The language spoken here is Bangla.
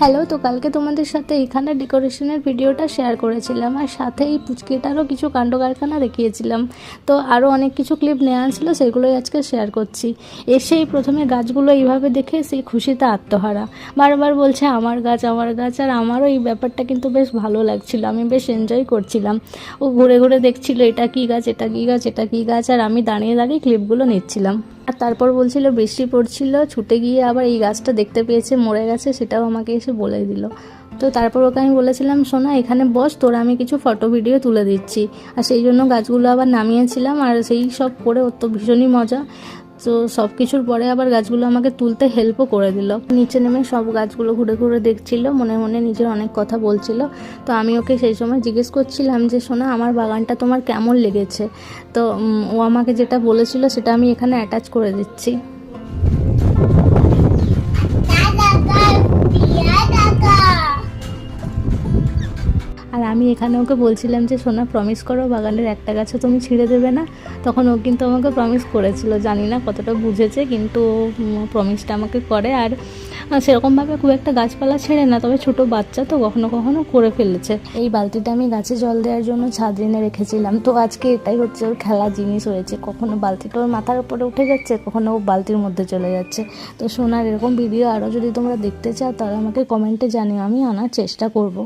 হ্যালো, তো কালকে তোমাদের সাথে এখানে ডেকোরেশনের ভিডিওটা শেয়ার করেছিলাম, আর সাথে এই পুচকিটারও কিছু কাণ্ড কারখানা দেখিয়েছিলাম। তো আরও অনেক কিছু ক্লিপ নেওয়া ছিল, সেগুলোই আজকে শেয়ার করছি। এসেই প্রথমে গাছগুলো এইভাবে দেখে সেই খুশিতে আত্মহারা, বারবার বলছে আমার গাছ আমার গাছ। আর আমারও এই ব্যাপারটা কিন্তু বেশ ভালো লাগছিল, আমি বেশ এনজয় করছিলাম। ও ঘুরে ঘুরে দেখছিল এটা কী গাছ, এটা কী গাছ, এটা কী গাছ, আর আমি দাঁড়িয়ে দাঁড়িয়ে ক্লিপগুলো নিচ্ছিলাম। আর তারপর বলছিল বৃষ্টি পড়ছিল, ছুটে গিয়ে আবার এই গাছটা দেখতে পেয়েছে মরে গেছে, সেটাও আমাকে এসে বলে দিল। তো তারপর ওকে আমি বলেছিলাম সোনা এখানে বস, তোরা আমি কিছু ফটো ভিডিও তুলে দিচ্ছি। আর সেই জন্য গাছগুলো আবার নামিয়েছিলাম, আর সেই সব করে ওর তো ভীষণই মজা। তো সব কিছুর পরে আবার গাছগুলো আমাকে তুলতে হেল্পও করে দিল। নিচে নেমে সব গাছগুলো ঘুরে ঘুরে দেখছিল, মনে মনে নিজের অনেক কথা বলছিল। তো আমি ওকে সেই সময় জিজ্ঞেস করছিলাম যে সোনা আমার বাগানটা তোমার কেমন লেগেছে। তো ও আমাকে যেটা বলেছিল সেটা আমি এখানে অ্যাটাচ করে দিচ্ছি। আর আমি এখানে ওকে বলছিলাম যে সোনা প্রমিস করো বাগানের একটা গাছও তুমি ছিঁড়ে দেবে না। তখন ও কিন্তু আমাকে প্রমিস করেছিল, জানি না কতটা বুঝেছে, কিন্তু প্রমিসটা আমাকে করে। আর সেরকমভাবে খুব একটা গাছপালা ছেড়ে না, তবে ছোটো বাচ্চা তো কখনো কখনো করে ফেলেছে। এই বালতিটা আমি গাছে জল দেওয়ার জন্য ছাদ এনে রেখেছিলাম, তো আজকে এটাই হচ্ছে ওর খেলার জিনিস হয়েছে। কখনো বালতিটা ওর মাথার উপরে উঠে যাচ্ছে, কখনো ও বালতির মধ্যে চলে যাচ্ছে। তো সোনার এরকম ভিডিও আরও যদি তোমরা দেখতে চাও তাহলে আমাকে কমেন্টে জানিও, আমি আনার চেষ্টা করব।